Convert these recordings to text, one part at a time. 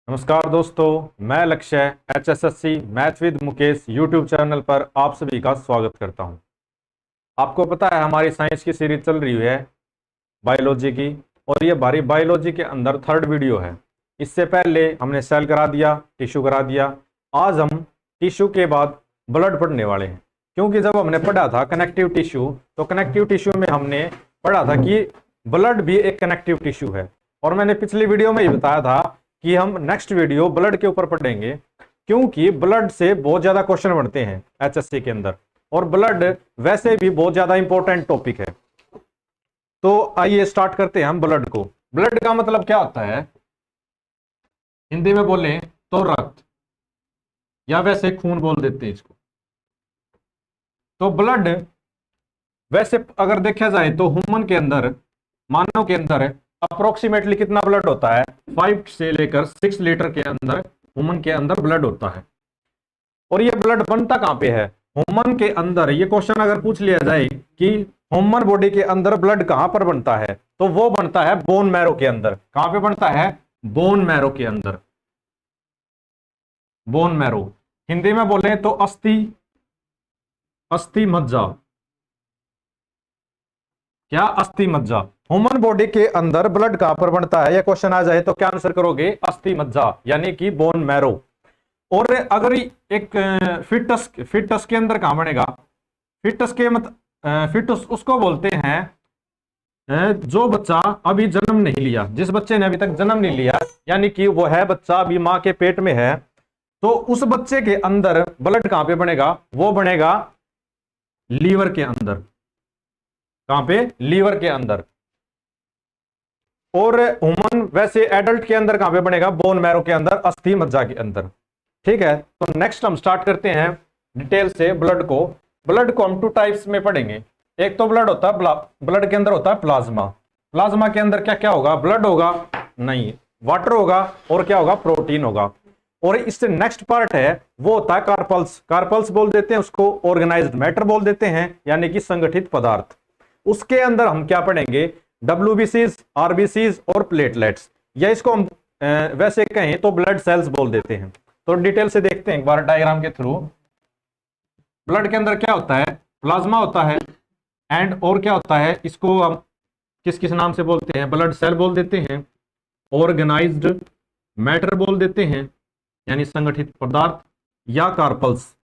नमस्कार दोस्तों, मैं लक्ष्य HSSC math with Mukesh YouTube channel पर आप सभी का स्वागत करता हूं। आपको पता है हमारी साइंस की सीरीज चल रही है बायोलॉजी की, और ये हमारी बायोलॉजी के अंदर थर्ड वीडियो है। इससे पहले हमने सेल करा दिया, टिश्यू करा दिया। आज हम टिश्यू के बाद ब्लड पढ़ने वाले हैं, क्योंकि जब हमने पढ़ा था कनेक्टिव टिश्यू, तो कनेक्टिव टिश्यू में हमने पढ़ा था कि ब्लड भी एक कनेक्टिव टिश्यू है। और मैंने पिछली वीडियो में ही बताया था कि हम नेक्स्ट वीडियो ब्लड के ऊपर पढ़ेंगे, क्योंकि ब्लड से बहुत ज्यादा क्वेश्चन बनते हैं HSC के अंदर, और ब्लड वैसे भी बहुत ज्यादा इंपॉर्टेंट टॉपिक है। तो आइए स्टार्ट करते हैं हम ब्लड को। ब्लड का मतलब क्या होता है? हिंदी में बोले तो रक्त, या वैसे खून बोल देते हैं इसको। तो ब्लड वैसे अगर देखा जाए तो ह्यूमन के अंदर, मानव के अंदर अप्रोक्सीमेटली कितना ब्लड होता है? 5 से लेकर 6 लीटर के अंदर ह्यूमन के अंदर ब्लड होता है। और ये ब्लड बनता कहां पे है? ह्यूमन के अंदर। ये क्वेश्चन अगर पूछ लिया जाए कि ह्यूमन बॉडी के अंदर ब्लड कहां पर बनता है, तो वो बनता है बोन मैरो के अंदर। कहां पे बनता है? बोन मैरो के अंदर। बोन मैरो, हिंदी में बोले तो अस्थि, अस्थि मज्जा। क्या? अस्थि मज्जा। ह्यूमन बॉडी के अंदर ब्लड कहां पर बनता है? यह क्वेश्चन आ जाए तो क्या आंसर करोगे? अस्थि मज्जा, यानी कि बोन मैरो। और अगर एक फिटस, फिटस के अंदर कहां बनेगा? फिटस के मत फिटस उसको बोलते हैं जो बच्चा अभी जन्म नहीं लिया, जिस बच्चे ने अभी तक जन्म नहीं लिया, यानी कि वो है बच्चा अभी मां के पेट में है, तो उस बच्चे के अंदर ब्लड कहां पे बनेगा? वो बनेगा लीवर के अंदर। कहां पे? लीवर के अंदर। और ह्यूमन वैसे एडल्ट के अंदर कहां पे बनेगा? बोन मैरो के अंदर, अस्थि मज्जा के अंदर। ठीक है, तो नेक्स्ट हम स्टार्ट करते हैं डिटेल से ब्लड को। ब्लड को हम 2 टाइप्स में पढ़ेंगे। एक तो ब्लड होता है, ब्लड के अंदर होता है प्लाज्मा। प्लाज्मा के अंदर क्या क्या होगा? ब्लड होगा नहीं, वाटर होगा, और क्या होगा? प्रोटीन होगा। और इससे नेक्स्ट पार्ट है वो होता है कार्पल्स। कार्पल्स बोल देते हैं उसको, ऑर्गेनाइज्ड मैटर बोल देते हैं, यानी कि संगठित पदार्थ। उसके अंदर हम क्या पढ़ेंगे? WBCs, RBCs और प्लेटलेट्स, या इसको हम वैसे कहें तो ब्लड सेल्स बोल देते हैं। तो डिटेल से देखते हैं एक बार डायग्राम के थ्रू। ब्लड के अंदर क्या होता है? प्लाज्मा होता है, एंड और क्या होता है? इसको हम किस किस नाम से बोलते हैं? ब्लड सेल बोल देते हैं, ऑर्गेनाइज्ड मैटर बोल देते हैं, यानी संगठित पदार्थ, या कार्पल्स,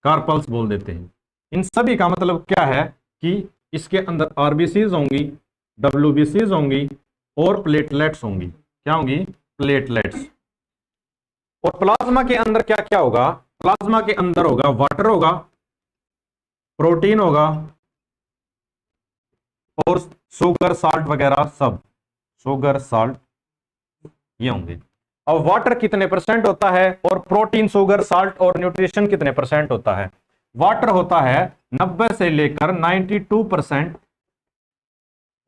कार्पल्स बोल देते हैं। इन सभी का मतलब क्या है कि इसके अंदर आरबीसीज होंगी, WBCs होंगी, और प्लेटलेट्स होंगी। क्या होंगी? प्लेटलेट्स। और प्लाज्मा के अंदर क्या क्या होगा? प्लाज्मा के अंदर होगा वाटर होगा, प्रोटीन होगा, और शुगर साल्ट वगैरह सब, शुगर साल्ट ये होंगे। अब वाटर कितने परसेंट होता है, और प्रोटीन, शुगर, साल्ट और न्यूट्रिशन कितने परसेंट होता है? वाटर होता है 90 से लेकर 92%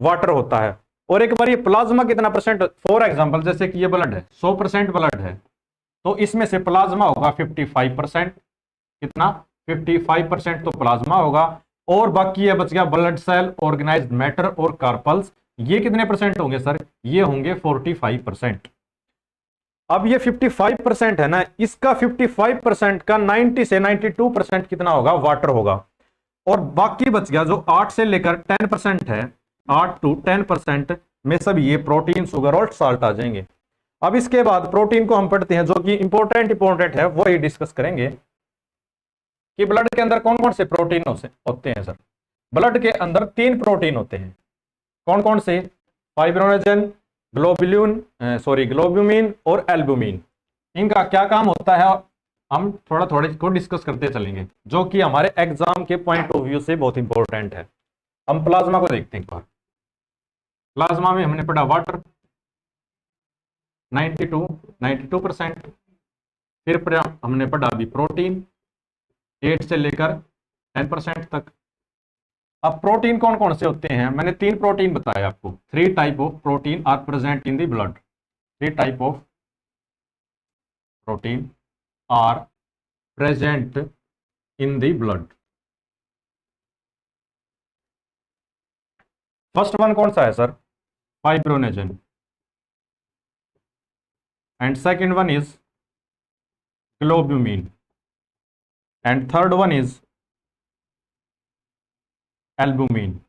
वाटर होता है। और एक बार ये प्लाज्मा कितना परसेंट? फॉर एग्जांपल जैसे कि ये ब्लड है, 100% ब्लड है, तो इसमें से प्लाज्मा होगा 55%। कितना? 55% तो प्लाज्मा होगा, और बाकी ये बच गया ब्लड सेल, ऑर्गेनाइज्ड मैटर और कार्पल्स। ये कितने परसेंट होंगे सर? ये होंगे 45%। अब ये 55% है ना, इसका 55% का 90 से 92% कितना होगा? वाटर होगा। और बाकी बच गया जो 8 से लेकर 10% है, 8 to 10% में सब ये प्रोटीन, शुगर और साल्ट आ जाएंगे। अब इसके बाद प्रोटीन को हम पढ़ते हैं, जो कि इंपॉर्टेंट है, वही डिस्कस करेंगे कि ब्लड के अंदर कौन कौन से प्रोटीन होते हैं सर। ब्लड के अंदर 3 प्रोटीन होते हैं। कौन कौन से? फाइब्रोनेजन, ग्लोब्यूमिन और एल्बुमिन। इनका क्या काम होता है हम थोड़ा थोड़ा इसको डिस्कस करते चलेंगे, जो कि हमारे एग्जाम के पॉइंट ऑफ व्यू से बहुत इंपॉर्टेंट है। हम प्लाज्मा को देखते हैं। प्लाज्मा में हमने पढ़ा वाटर 92%। फिर हमने पढ़ा अभी प्रोटीन 8 से लेकर 10% तक। अब प्रोटीन कौन कौन से होते हैं? मैंने 3 प्रोटीन बताए आपको। 3 type of protein are present in the blood. 3 type of protein are present in the blood. First one कौन सा है sir? Fibrinogen. and second one is globulin, and third one is albumin.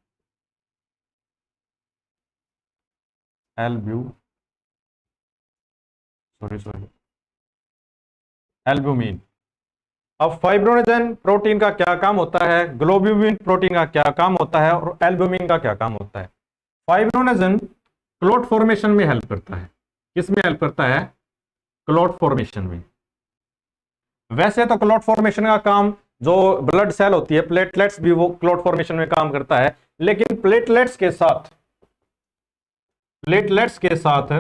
Albumin. अब फाइब्रोनेजन protein का क्या काम होता है, globulin protein का क्या काम होता है और एल्ब्यूमिन का क्या काम होता है। फाइब्रोनेजन क्लोट फॉर्मेशन में हेल्प करता है। किस में हेल्प करता है? क्लोट फॉर्मेशन में। वैसे तो क्लोट फॉर्मेशन का काम जो ब्लड सेल होती है, प्लेटलेट्स भी वो क्लोट फॉर्मेशन में काम करता है, लेकिन प्लेटलेट्स के साथ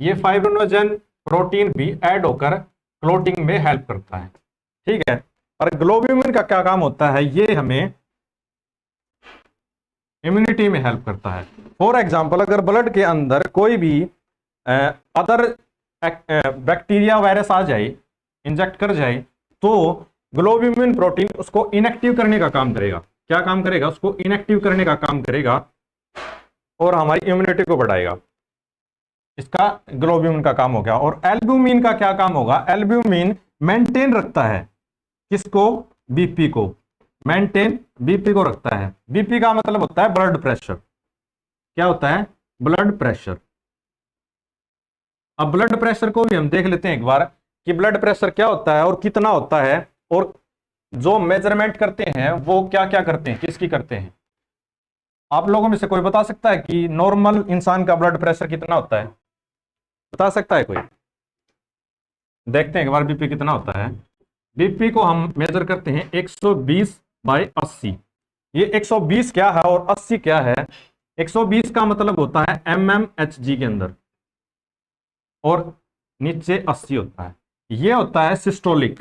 ये फाइब्रोनेजन प्रोटीन भी ऐड होकर क्लोटिंग में हेल्प करता है। ठीक है। और ग्लोब्यूलिन का क्या काम होता है? ये हमें इम्यूनिटी में हेल्प करता है। फॉर एग्जांपल, अगर ब्लड के अंदर कोई भी अदर बैक्टीरिया वायरस आ जाए, इंजेक्ट कर जाए, तो ग्लोब्यूलिन प्रोटीन उसको इनएक्टिव करने का काम करेगा। क्या काम करेगा? उसको इनएक्टिव करने का काम करेगा और हमारी इम्यूनिटी को बढ़ाएगा। इसका ग्लोब्यूलिन का काम हो गया। और एल्ब्यूमिन का क्या काम होगा? एल्ब्यूमिन मेंटेन रखता है किसको? बीपी को। मेंटेन बीपी को रखता है। बीपी का मतलब होता है ब्लड प्रेशर। क्या होता है? Blood pressure. अब ब्लड प्रेशर को भी हम देख लेते हैं एक बार कि ब्लड प्रेशर क्या होता है और कितना होता है, और जो मेजरमेंट करते हैं वो क्या क्या करते हैं, किसकी करते हैं। आप लोगों में से कोई बता सकता है कि नॉर्मल इंसान का ब्लड प्रेशर कितना होता है? बता सकता है कोई? देखते हैं एक बार बीपी कितना होता है। बीपी को हम मेजर करते हैं 120/80। ये 120 क्या है और 80 क्या है? 120 का मतलब होता है mmHg के अंदर, और नीचे 80 होता है। ये होता है सिस्टोलिक,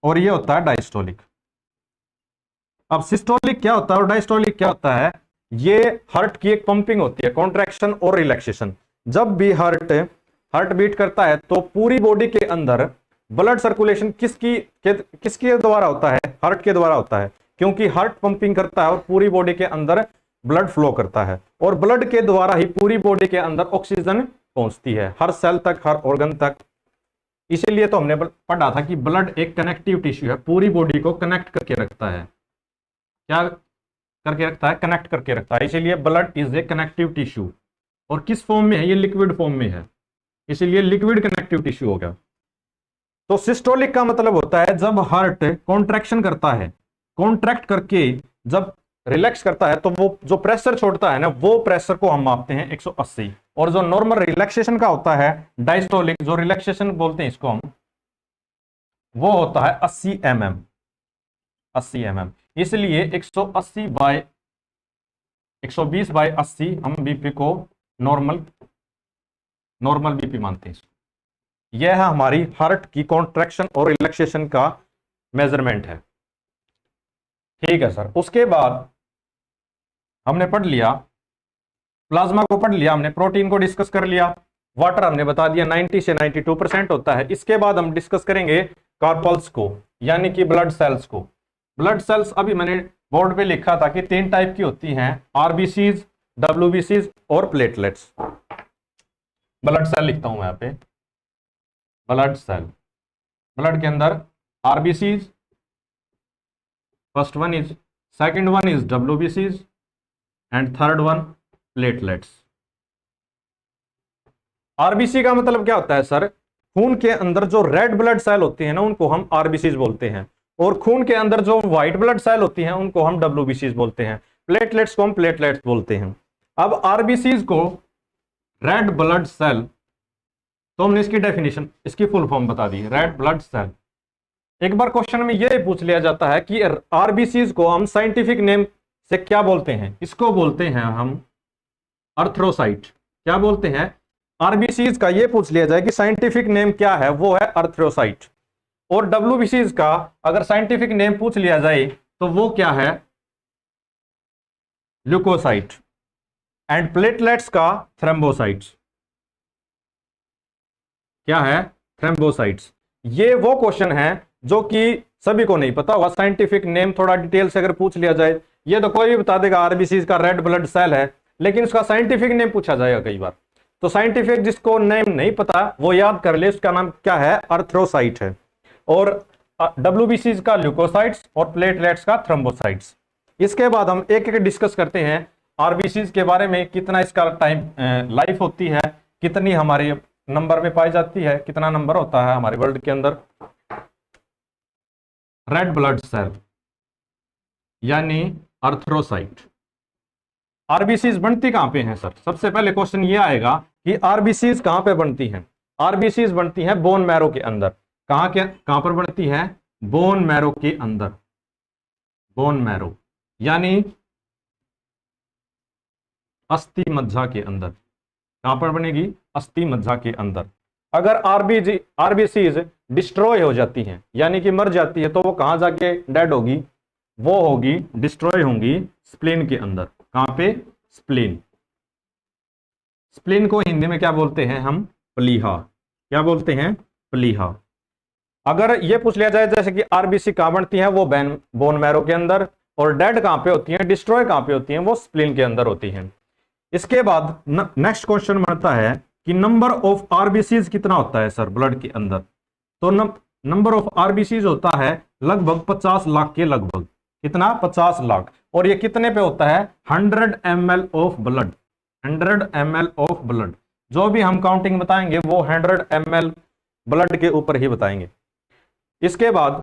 और ये होता है डायस्टोलिक। अब सिस्टोलिक क्या होता है और डायस्टोलिक क्या होता है? ये हार्ट की एक पंपिंग होती है, कॉन्ट्रैक्शन और रिलैक्सेशन। जब भी हार्ट बीट करता है तो पूरी बॉडी के अंदर ब्लड सर्कुलेशन किसके द्वारा होता है? हार्ट के द्वारा होता है, क्योंकि हार्ट पंपिंग करता है और पूरी बॉडी के अंदर ब्लड फ्लो करता है, और ब्लड के द्वारा ही पूरी बॉडी के अंदर ऑक्सीजन पहुंचती है, हर सेल तक, हर ऑर्गन तक। इसीलिए तो हमने पढ़ा था कि ब्लड एक कनेक्टिव टिश्यू है, पूरी बॉडी को कनेक्ट करके रखता है। क्या करके रखता है? कनेक्ट करके रखता है। इसीलिए blood is a connective tissue. और किस फॉर्म में है? ये लिक्विड फॉर्म में है, इसीलिए लिक्विड कनेक्टिव टिश्यू हो गया। तो सिस्टोलिक का मतलब होता है जब हार्ट कॉन्ट्रैक्शन करता है, कॉन्ट्रैक्ट करके जब रिलैक्स करता है, तो वो जो प्रेशर छोड़ता है ना, वो प्रेशर को हम मापते हैं 180। और जो नॉर्मल रिलैक्सेशन का होता है डायस्टोलिक, जो रिलैक्सेशन बोलते हैं इसको हम, वो होता है 80 mm। इसलिए 120/80 हम बीपी को नॉर्मल बीपी मानते हैं। यह है हमारी हार्ट की कॉन्ट्रैक्शन और रिलैक्सेशन का मेजरमेंट है। ठीक है सर। उसके बाद हमने पढ़ लिया प्लाज्मा को, पढ़ लिया हमने, प्रोटीन को डिस्कस कर लिया, वाटर हमने बता दिया 90 से 92% होता है। इसके बाद हम डिस्कस करेंगे कार्पल्स को, यानी कि ब्लड सेल्स को। ब्लड सेल्स अभी मैंने बोर्ड पे लिखा था कि 3 टाइप की होती हैं, आरबीसीज, डब्ल्यूबीसीज और प्लेटलेट्स। ब्लड सेल लिखता हूं मैं यहाँ पे, ब्लड सेल। ब्लड के अंदर RBCs first one is, second one is डब्ल्यूबीसीज, and third one platelets. RBC का मतलब क्या होता है सर? खून के अंदर जो रेड ब्लड सेल होती है ना, उनको हम आरबीसीज बोलते हैं, और खून के अंदर जो व्हाइट ब्लड सेल होती हैं उनको हम डब्ल्यूबीसीज बोलते हैं। प्लेटलेट्स को हम प्लेटलेट्स बोलते हैं। अब आरबीसीज को रेड ब्लड सेल, तो हमने इसकी डेफिनेशन, इसकी फुल फॉर्म बता दी, रेड ब्लड सेल। एक बार क्वेश्चन में यह पूछ लिया जाता है कि आरबीसीज को हम साइंटिफिक नेम से क्या बोलते हैं? इसको बोलते हैं हम अर्थ्रोसाइट। क्या बोलते हैं? आरबीसीज का ये पूछ लिया जाए कि साइंटिफिक नेम क्या है, वो है अर्थ्रोसाइट। और डब्ल्यूबीसीज का अगर साइंटिफिक नेम पूछ लिया जाए तो वो क्या है? ल्यूकोसाइट। एंड प्लेटलेट्स का थ्रोम्बोसाइट्स। क्या है? थ्रोम्बोसाइट्स। ये वो क्वेश्चन है जो कि सभी को नहीं पता होगा। साइंटिफिक नेम थोड़ा डिटेल से अगर पूछ लिया जाए, ये तो कोई भी बता देगा आरबीसीज का रेड ब्लड सेल है, लेकिन उसका साइंटिफिक नेम पूछा जाएगा कई बार, तो साइंटिफिक जिसको नेम नहीं पता वो याद कर ले, उसका नाम क्या है, अर्थ्रोसाइट है। और डब्ल्यूबीसीज का ल्यूकोसाइट्स और प्लेटलेट्स का थ्रोम्बोसाइट्स। इसके बाद हम एक एक डिस्कस करते हैं आरबीसीज के बारे में, कितना इसका टाइम लाइफ होती है, कितनी हमारे नंबर में पाई जाती है, कितना नंबर होता है हमारे वर्ल्ड के अंदर। रेड ब्लड सेल यानी अर्थ्रोसाइट। आरबीसीज बनती कहां पे हैं सर? सबसे पहले क्वेश्चन ये आएगा कि आरबीसीज कहां पे बनती हैं। आरबीसीज बनती हैं बोन मैरो के अंदर। कहां पर बनती है? बोन मैरो के अंदर। बोन मैरो यानी अस्थि मज्जा के अंदर। कहां पर बनेगी? अस्थि मज्जा के अंदर। अगर आरबीसीज डिस्ट्रॉय हो जाती हैं यानी कि मर जाती है, तो वो कहां जाके डेड होगी? वो होगी, डिस्ट्रॉय होंगी स्प्लीन के अंदर। कहां पे? स्प्लीन। स्प्लीन को हिंदी में क्या बोलते हैं हम? प्लीहा। क्या बोलते हैं? प्लीहा। अगर ये पूछ लिया जाए जैसे कि आरबीसी कहां बनती है, वो बोन मैरो के अंदर, और डेड कहां पे होती हैं, डिस्ट्रॉय कहां पे होती हैं, वो स्प्लीन के अंदर होती हैं। इसके बाद नेक्स्ट क्वेश्चन बनता है कि नंबर ऑफ आरबीसीज कितना होता है सर ब्लड के अंदर? तो नंबर ऑफ आरबीसीज होता है लगभग 50 लाख के लगभग। कितना? 50 लाख। और ये कितने पे होता है? 100 ml of blood. 100 ml of blood. जो भी हम काउंटिंग बताएंगे वो 100 ml ब्लड के ऊपर ही बताएंगे। इसके बाद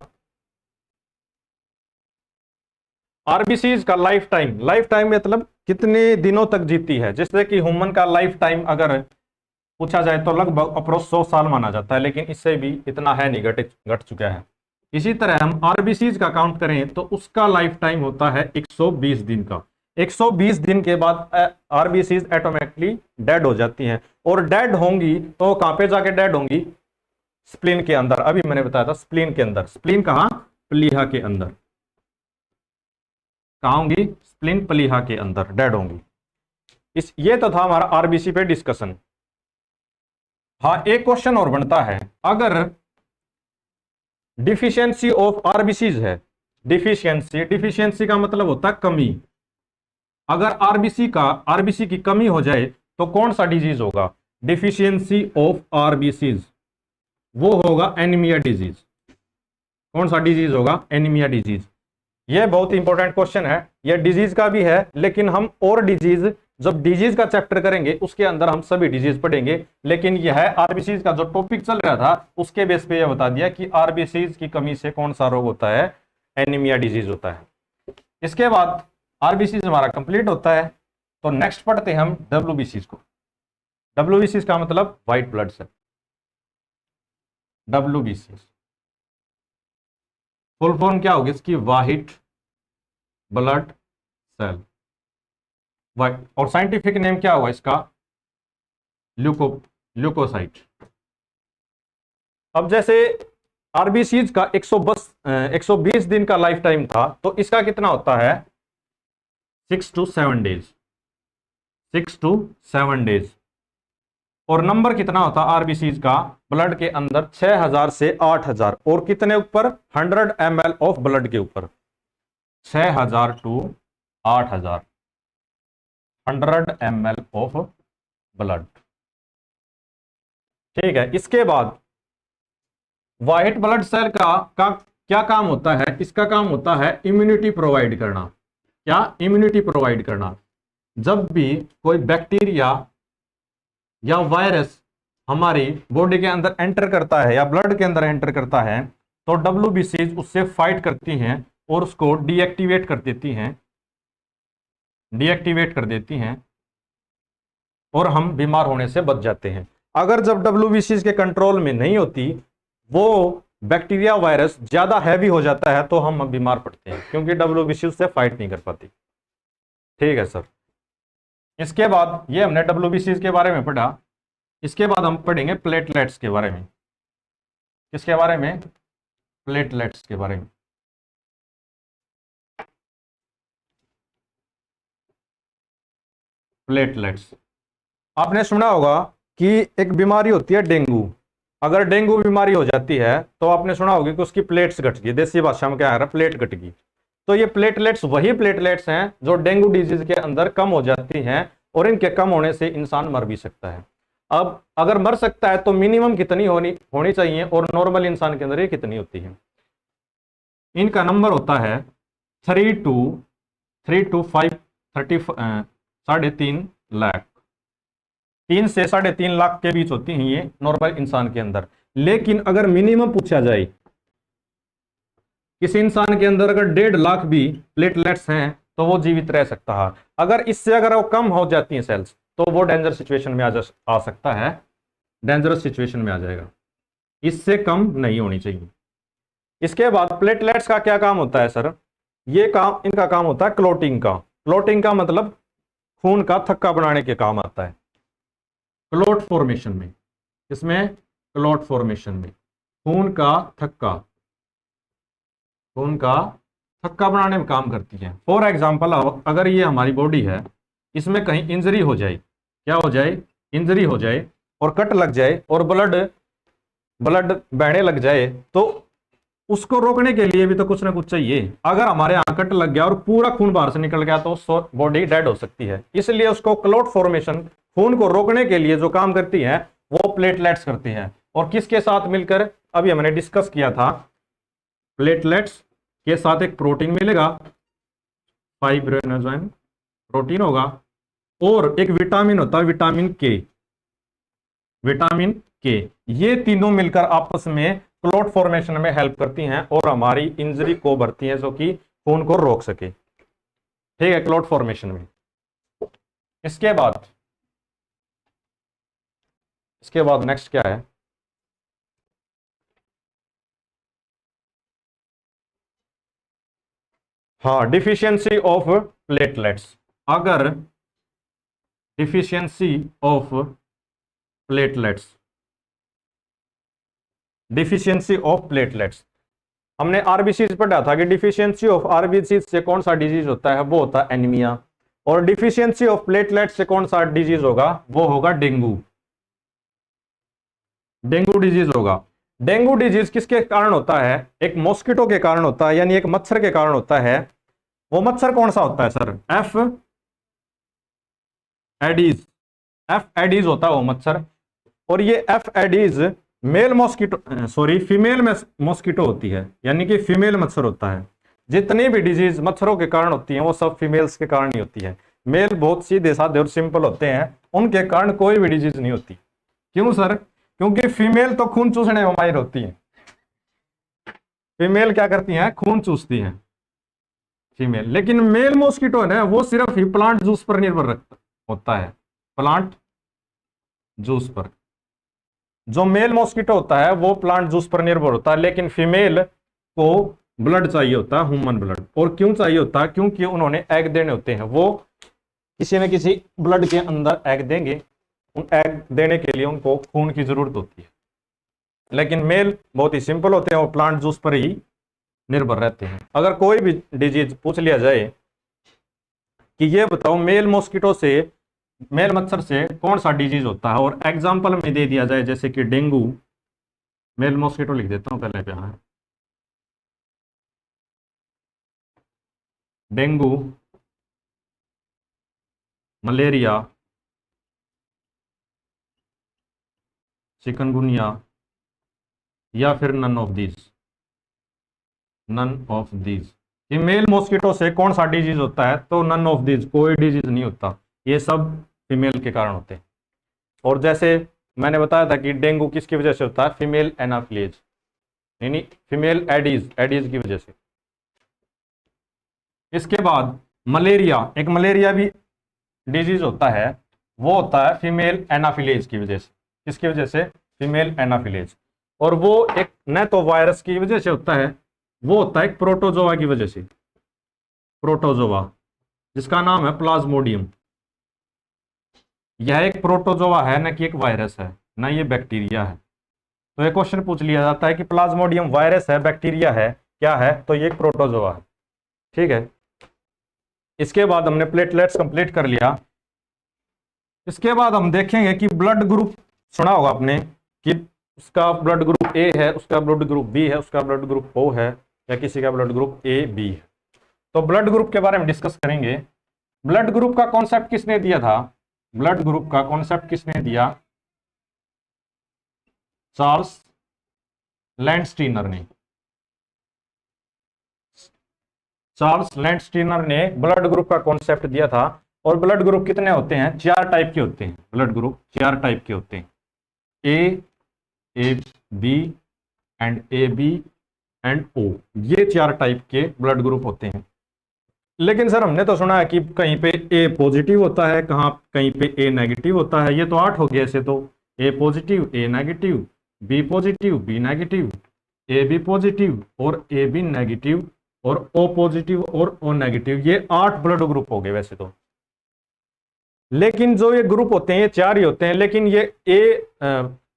आरबीसीज का लाइफ टाइम मतलब कितने दिनों तक जीती है। जैसे कि ह्यूमन का लाइफ टाइम अगर पूछा जाए तो लगभग अप्रोक्स 100 साल माना जाता है, लेकिन इससे भी इतना है नहीं, घट चुका है। इसी तरह हम आरबीसीज का काउंट करें तो उसका लाइफ टाइम होता है 120 दिन का। 120 दिन के बाद आरबीसीज ऑटोमेटिकली डेड हो जाती हैं, और डेड होंगी तो कहां पे जाके डेड होंगी? स्प्लीन के अंदर। अभी मैंने बताया था स्प्लीन के अंदर। स्प्लीन कहां? प्लीहा के अंदर। कहां होंगी? स्प्लीन प्लीहा के अंदर डेड होंगी। ये तो था हमारा आरबीसी पे डिस्कशन। हाँ, एक क्वेश्चन और बनता है, अगर डिफिशियंसी ऑफ आरबीसीज है। डिफिशियंसी का मतलब होता है कमी। अगर आरबीसी की कमी हो जाए तो कौन सा डिजीज होगा? डिफिशियंसी ऑफ आरबीसीज, वो होगा एनीमिया डिजीज। कौन सा डिजीज होगा? Anaemia disease. यह बहुत इंपॉर्टेंट क्वेश्चन है। यह डिजीज का भी है, लेकिन हम और डिजीज, जब डिजीज का चैप्टर करेंगे उसके अंदर हम सभी डिजीज पढ़ेंगे, लेकिन यह है आरबीसीज का जो टॉपिक चल रहा था उसके बेस पे यह बता दिया कि आरबीसीज की कमी से कौन सा रोग होता है? एनीमिया डिजीज होता है। इसके बाद आरबीसीज हमारा कंप्लीट होता है, तो नेक्स्ट पढ़ते हैं हम डब्ल्यूबीसीज को। डब्ल्यूबीसीज का मतलब व्हाइट ब्लड सेल। डब्ल्यूबीसीज फुल फॉर्म क्या होगी इसकी? White blood cell. और साइंटिफिक नेम क्या होगा इसका? ल्यूकोसाइट। अब जैसे आरबीसीज का 120 दिन का लाइफ टाइम था, तो इसका कितना होता है? 6 to 7 डेज। 6 to 7 days. और नंबर कितना होता है आरबीसीज का ब्लड के अंदर? 6000 से 8000। और कितने ऊपर? 100 ml ऑफ ब्लड के ऊपर। 6000 to 8000 100 ml ऑफ ब्लड। ठीक है। इसके बाद व्हाइट ब्लड सेल का क्या काम होता है? इसका काम होता है इम्यूनिटी प्रोवाइड करना। क्या? इम्यूनिटी प्रोवाइड करना। जब भी कोई बैक्टीरिया या वायरस हमारी बॉडी के अंदर एंटर करता है या ब्लड के अंदर एंटर करता है, तो डब्ल्यूबीसीज उससे फाइट करती हैं और उसको डीएक्टिवेट कर देती हैं, और हम बीमार होने से बच जाते हैं। अगर जब डब्ल्यूबीसीज के कंट्रोल में नहीं होती, वो बैक्टीरिया वायरस ज्यादा हैवी हो जाता है, तो हम बीमार पड़ते हैं, क्योंकि डब्ल्यूबीसीज से फाइट नहीं कर पाती। ठीक है सर। इसके बाद ये हमने डब्ल्यूबीसीज के बारे में पढ़ा। इसके बाद हम पढ़ेंगे प्लेटलेट्स के बारे में। किसके बारे में? प्लेटलेट्स के बारे में। प्लेटलेट्स आपने सुना होगा कि एक बीमारी होती है डेंगू। अगर डेंगू बीमारी हो जाती है तो आपने सुना होगा कि उसकी प्लेट्स घट गई। देसी भाषा में क्या है? प्लेट घट गई। तो ये प्लेटलेट्स वही प्लेटलेट्स हैं जो डेंगू डिजीज के अंदर कम हो जाती हैं, और इनके कम होने से इंसान मर भी सकता है। अब अगर मर सकता है तो मिनिमम कितनी होनी होनी चाहिए और नॉर्मल इंसान के अंदर ये कितनी होती है? इनका नंबर होता है 3 to 5 3.5 3 से 3.5 लाख के बीच होती हैं ये नॉर्मल इंसान के अंदर। लेकिन अगर मिनिमम पूछा जाए, किसी इंसान के अंदर अगर 1.5 लाख भी प्लेटलेट्स हैं तो वो जीवित रह सकता है। अगर वो कम हो जाती हैं सेल्स तो वो डेंजर सिचुएशन में आ सकता है, डेंजरस सिचुएशन में आ जाएगा। इससे कम नहीं होनी चाहिए। इसके बाद प्लेटलेट्स का क्या काम होता है सर? इनका काम होता है क्लोटिंग का। क्लोटिंग का मतलब खून का थक्का बनाने के काम आता है। क्लोट फॉर्मेशन में, इसमें क्लोट फॉर्मेशन में खून का थक्का बनाने में काम करती है। फॉर एग्जाम्पल, अगर ये हमारी बॉडी है, इसमें कहीं इंजरी हो जाए, क्या हो जाए? इंजरी हो जाए और कट लग जाए और ब्लड बहने लग जाए, तो उसको रोकने के लिए भी तो कुछ ना कुछ चाहिए। अगर हमारे यहाँ कट लग गया और पूरा खून बाहर से निकल गया तो बॉडी डेड हो सकती है। इसलिए उसको क्लोट फॉर्मेशन, खून को रोकने के लिए जो काम करती है वो प्लेटलेट्स करती हैं। और किसके साथ मिलकर? अभी हमने डिस्कस किया था, प्लेटलेट्स के साथ एक प्रोटीन मिलेगा, फाइब्रिनोजेन प्रोटीन होगा, और एक विटामिन होता है विटामिन के। ये तीनों मिलकर आपस में क्लोट फॉर्मेशन में हेल्प करती हैं और हमारी इंजरी को भरती हैं, जो कि खून को रोक सके। ठीक है, क्लोट फॉर्मेशन में। इसके बाद नेक्स्ट क्या है? हाँ, डिफिशियंसी ऑफ प्लेटलेट्स। अगर डिफिशियंसी ऑफ प्लेटलेट्स, हमने आरबीसीज पढ़ा था कि डिफिशियंसी ऑफ आरबीसीज से कौन सा डिजीज होता है? वो होता है एनीमिया। और डिफिशियंसी ऑफ प्लेटलेट्स से कौन सा डिजीज होगा? वो होगा डेंगू डिजीज होगा। डेंगू डिजीज किसके कारण होता है? एक मॉस्किटो के कारण होता है, यानी एक मच्छर के कारण होता है। वो मच्छर कौन सा होता है सर? एफ एडीज होता है वो मच्छर। और ये एफ एडीज फीमेल मॉस्किटो होती है, यानी कि फीमेल मच्छर होता है। जितनी भी डिजीज मच्छरों के कारण होती हैं वो सब फीमेल्स के कारण ही होती है। मेल बहुत सीधे साधे और सिंपल होते हैं, उनके कारण कोई भी डिजीज नहीं होती। क्यों सर? क्योंकि फीमेल तो खून चूसने में माहिर होती है। फीमेल क्या करती हैं? खून चूसती हैं फीमेल। लेकिन मेल मॉस्किटो है ना, वो सिर्फ ही प्लांट जूस पर निर्भर होता है, प्लांट जूस पर। जो मेल मॉस्किटो होता है वो प्लांट जूस पर निर्भर होता है, लेकिन फीमेल को ब्लड चाहिए होता है, ह्यूमन ब्लड। और क्यों चाहिए होता है? क्योंकि उन्होंने एग देने होते हैं। वो किसी न किसी ब्लड के अंदर एग देंगे, उन एग देने के लिए उनको खून की जरूरत होती है। लेकिन मेल बहुत ही सिंपल होते हैं, वो प्लांट जूस पर ही निर्भर रहते हैं। अगर कोई भी डिजीज पूछ लिया जाए कि ये बताओ मेल मच्छर से कौन सा डिजीज होता है, और एग्जाम्पल में दे दिया जाए जैसे कि डेंगू, मेल मॉस्किटो लिख देता हूं पहले पे, हाँ, डेंगू, मलेरिया, चिकनगुनिया, या फिर नन ऑफ दीज। कि मेल मॉस्किटो से कौन सा डिजीज होता है? तो नन ऑफ दीज, कोई डिजीज नहीं होता। ये सब फीमेल के कारण होते हैं। और जैसे मैंने बताया था कि डेंगू किसकी वजह से होता है? फीमेल एनाफिलेज, यानी फीमेल एडीज की वजह से। इसके बाद मलेरिया भी डिजीज होता है, वो होता है फीमेल एनाफिलेज की वजह से। किसकी वजह से? फीमेल एनाफिलेज। और वो एक न तो वायरस की वजह से होता है, वो होता है एक प्रोटोजोआ की वजह से। प्रोटोजोआ जिसका नाम है प्लाज्मोडियम। यह एक प्रोटोजोआ है, न कि एक वायरस है, ना ये बैक्टीरिया है। तो एक क्वेश्चन पूछ लिया जाता है कि प्लाज्मोडियम वायरस है, बैक्टीरिया है, क्या है? तो ये एक प्रोटोजोआ है। ठीक है, इसके बाद हमने प्लेटलेट्स कंप्लीट कर लिया। इसके बाद हम देखेंगे कि ब्लड ग्रुप, सुना होगा आपने कि उसका ब्लड ग्रुप ए है, उसका ब्लड ग्रुप बी है, उसका ब्लड ग्रुप ओ है, या किसी का ब्लड ग्रुप ए बी है। तो ब्लड ग्रुप के बारे में डिस्कस करेंगे। ब्लड ग्रुप का कॉन्सेप्ट किसने दिया था? ब्लड ग्रुप का कॉन्सेप्ट किसने दिया? चार्ल्स लैंडस्टीनर ने। चार्ल्स लैंडस्टीनर ने ब्लड ग्रुप का कॉन्सेप्ट दिया था। और ब्लड ग्रुप कितने होते हैं? 4 टाइप के होते हैं। ब्लड ग्रुप 4 टाइप के होते हैं, A B and A B and O. ये 4 टाइप के ब्लड ग्रुप होते हैं। लेकिन सर हमने तो सुना है कि कहीं पे ए पॉजिटिव होता है, कहीं पे ए नेगेटिव होता है। ये तो 8 हो गया ऐसे तो। A positive, A negative, B positive, B negative, A B positive और ए बी नेगेटिव और ओ पॉजिटिव और ओ नेगेटिव। ये 8 ब्लड ग्रुप हो गए वैसे तो। लेकिन जो ये ग्रुप होते हैं ये 4 ही होते हैं। लेकिन ये ए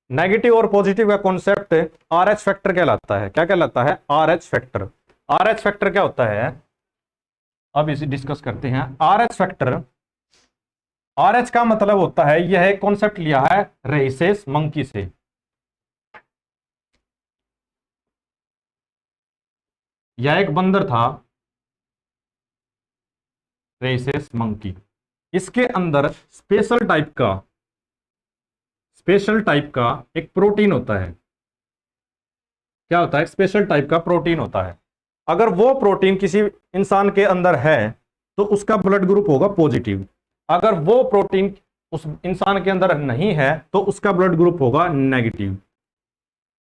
नेगेटिव और पॉजिटिव का कॉन्सेप्ट आर एच फैक्टर कहलाता है। क्या कहलाता है? R H factor. R H factor क्या होता है? अब इसे डिस्कस करते हैं। R H factor, R H का मतलब होता है, यह एक कॉन्सेप्ट लिया है रेसेस मंकी से। यह एक बंदर था, रेसेस मंकी। इसके अंदर स्पेशल टाइप का एक प्रोटीन होता है। क्या होता है? स्पेशल टाइप का प्रोटीन होता है। अगर वो प्रोटीन किसी इंसान के अंदर है तो उसका ब्लड ग्रुप होगा पॉजिटिव। अगर वो प्रोटीन उस इंसान के अंदर नहीं है तो उसका ब्लड ग्रुप होगा नेगेटिव।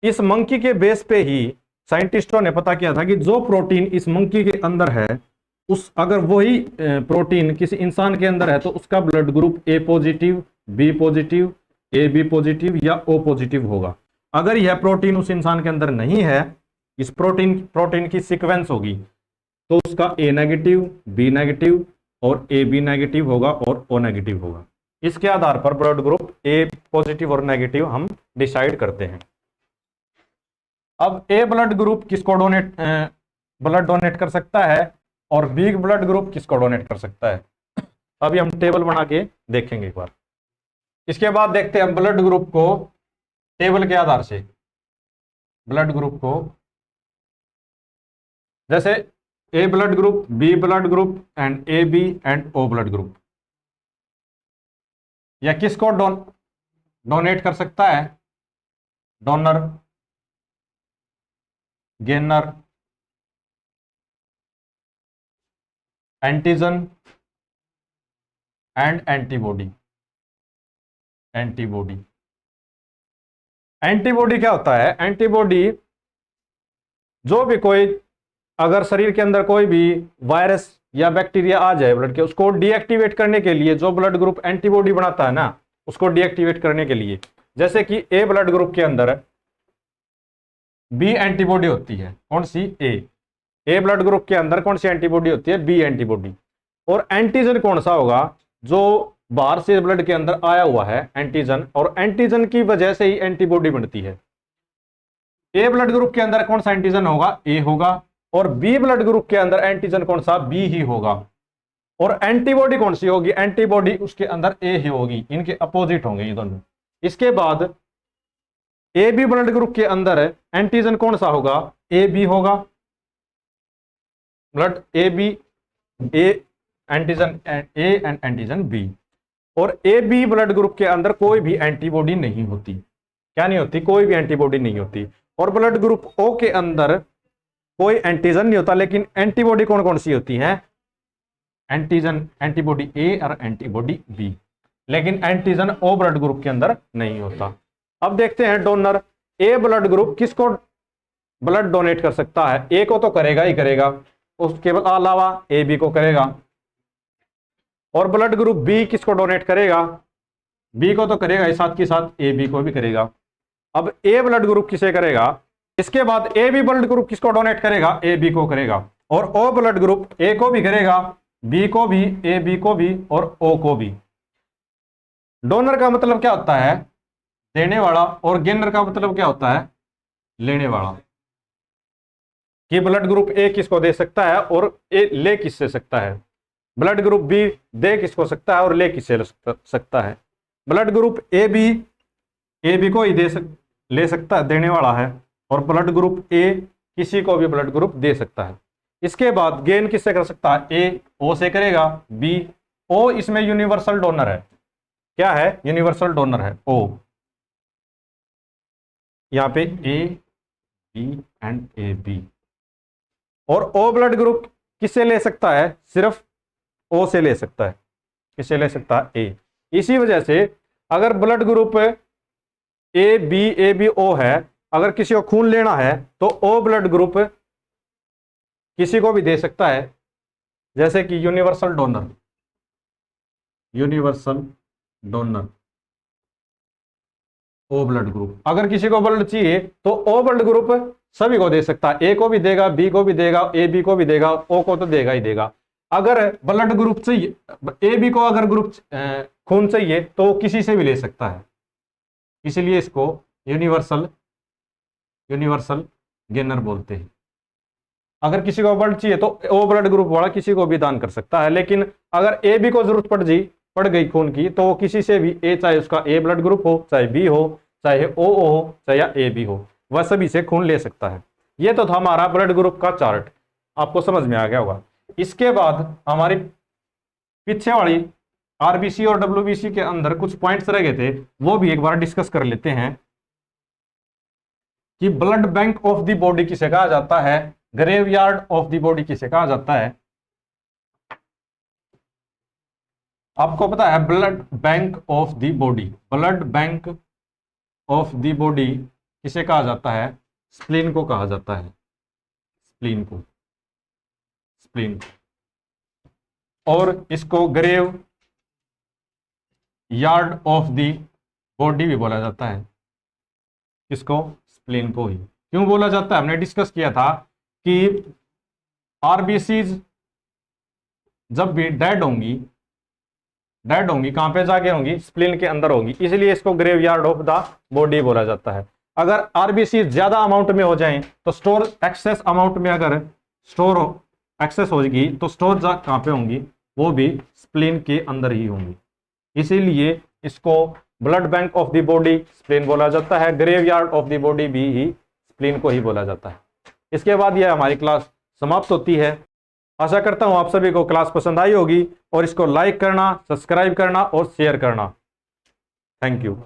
इस मंकी के बेस पे ही साइंटिस्टों ने पता किया था कि जो प्रोटीन इस मंकी के अंदर है, अगर वही प्रोटीन किसी इंसान के अंदर है तो उसका blood group A positive, B positive, A B positive या ओ पॉजिटिव होगा। अगर यह प्रोटीन उस इंसान के अंदर नहीं है, इस प्रोटीन की सीक्वेंस होगी तो उसका ए नेगेटिव, बी नेगेटिव और ए बी नेगेटिव होगा और ओ नेगेटिव होगा। इसके आधार पर ब्लड ग्रुप ए पॉजिटिव और नेगेटिव हम डिसाइड करते हैं। अब ए ब्लड ग्रुप किसको ब्लड डोनेट कर सकता है और बी ब्लड ग्रुप किसको डोनेट कर सकता है? अभी हम टेबल बना के देखेंगे एक बार। इसके बाद देखते हैं ब्लड ग्रुप को टेबल के आधार से। ब्लड ग्रुप को जैसे A blood group, B blood group and A B and O blood group. या किसको डोनेट कर सकता है? Donor, gainer, antigen and antibody. Antibody क्या होता है? एंटीबॉडी जो भी कोई, अगर शरीर के अंदर कोई भी वायरस या बैक्टीरिया आ जाए ब्लड के, उसको डीएक्टिवेट करने के लिए जो ब्लड ग्रुप एंटीबॉडी बनाता है ना, उसको डीएक्टिवेट करने के लिए। जैसे कि ए ब्लड ग्रुप के अंदर बी एंटीबॉडी होती है। कौन सी? ए ब्लड ग्रुप के अंदर कौन सी एंटीबॉडी होती है? B antibody. और एंटीजन कौन सा होगा? जो बाहर से ब्लड के अंदर आया हुआ है, एंटीजन, और एंटीजन की वजह से ही एंटीबॉडी बनती है। ए ब्लड ग्रुप के अंदर कौन सा एंटीजन होगा? ए होगा। और बी ब्लड ग्रुप के अंदर एंटीजन कौन सा? बी ही होगा। और एंटीबॉडी कौन सी होगी? एंटीबॉडी उसके अंदर ए ही होगी। इनके अपोजिट होंगे ये दोनों। इसके बाद ए बी ब्लड ग्रुप के अंदर एंटीजन कौन सा होगा? ए बी होगा। Blood A B, A antigen A and antigen B. और ए बी ब्लड ग्रुप के अंदर कोई भी एंटीबॉडी नहीं होती। क्या नहीं होती? कोई भी एंटीबॉडी नहीं होती। और ब्लड ग्रुप ओ के अंदर कोई एंटीजन नहीं होता, लेकिन एंटीबॉडी कौन कौन सी होती है? एंटीजन, एंटीबॉडी ए और एंटीबॉडी बी। लेकिन एंटीजन ओ ब्लड ग्रुप के अंदर नहीं होता। अब देखते हैं डोनर। ए ब्लड ग्रुप किसको ब्लड डोनेट कर सकता है? ए को तो करेगा ही करेगा, उसके अलावा ए बी को करेगा। और ब्लड ग्रुप बी किसको डोनेट करेगा? बी को तो करेगा ही, साथ के साथ ए बी को भी करेगा। अब ए ब्लड ग्रुप किसे करेगा? इसके बाद ए बी ब्लड ग्रुप किसको डोनेट करेगा? ए बी को करेगा। और ओ ब्लड ग्रुप ए को भी करेगा, बी को भी, ए बी को भी और ओ को भी। डोनर का मतलब क्या होता है? देने वाला। और गेनर का मतलब क्या होता है? लेने वाला। कि ब्लड ग्रुप ए किसको दे सकता है और ए ले किससे सकता है। ब्लड ग्रुप बी दे किसको सकता है और ले किससे सकता है। ब्लड ग्रुप ए बी को ही ले सकता है, देने वाला है। और ब्लड ग्रुप ए किसी को भी ब्लड ग्रुप दे सकता है। इसके बाद गेन किससे कर सकता है? ए ओ से करेगा, बी ओ इसमें यूनिवर्सल डोनर है। क्या है? यूनिवर्सल डोनर है ओ। यहाँ पे A B and A B. और ओ ब्लड ग्रुप किससे ले सकता है? सिर्फ ओ से ले सकता है। किससे ले सकता है? ए। इसी वजह से अगर blood group A B O है, अगर किसी को खून लेना है तो ओ ब्लड ग्रुप किसी को भी दे सकता है, जैसे कि universal donor. Universal donor O blood group. अगर किसी को ब्लड चाहिए तो ओ ब्लड ग्रुप सभी को दे सकता है, ए को भी देगा, बी को भी देगा, ए बी को भी देगा, ओ को तो देगा ही देगा। अगर ब्लड ग्रुप चाहिए, ए बी को अगर ग्रुप खून चाहिए तो वो किसी से भी ले सकता है, इसीलिए इसको यूनिवर्सल गेनर बोलते हैं। अगर किसी को ब्लड चाहिए तो ओ ब्लड ग्रुप वाला किसी को भी दान कर सकता है, लेकिन अगर ए बी को जरूरत पड़ गई खून की तो वो किसी से भी, ए चाहे उसका ए ब्लड ग्रुप हो, चाहे बी हो, चाहे ओ हो, चाहे या ए बी हो, वह सभी से खून ले सकता है। ये तो था हमारा ब्लड ग्रुप का चार्ट, आपको समझ में आ गया होगा। इसके बाद हमारी पीछे वाली आरबीसी और डब्ल्यूबीसी के अंदर कुछ पॉइंट्स रह गए थे, वो भी एक बार डिस्कस कर लेते हैं कि blood bank of the body किसे कहा जाता है, ग्रेवयार्ड ऑफ द बॉडी किसे कहा जाता है। आपको पता है blood bank of the body, blood bank of the body किसे कहा जाता है? स्प्लीन को कहा जाता है, स्प्लीन को। और इसको graveyard of the body भी बोला जाता है। किसको? स्प्लीन को ही। क्यों बोला जाता है? हमने डिस्कस किया था कि आरबीसीज जब भी डेड होंगी कहां पे जाके होंगी? स्प्लीन के अंदर होंगी, इसलिए इसको ग्रेवयार्ड ऑफ द बॉडी बोला जाता है। अगर आरबीसी ज्यादा अमाउंट में हो जाएं तो स्टोर एक्सेस अमाउंट में, अगर स्टोर एक्सेस होगी तो स्टोर कहां पे होंगी? वो भी स्प्लीन के अंदर ही होंगी, इसीलिए इसको blood bank of the body spleen बोला जाता है, ग्रेवयार्ड ऑफ द बॉडी भी ही स्प्लीन को ही बोला जाता है। इसके बाद यह हमारी क्लास समाप्त होती है। आशा करता हूं आप सभी को क्लास पसंद आई होगी, और इसको लाइक करना, सब्सक्राइब करना और शेयर करना। Thank you.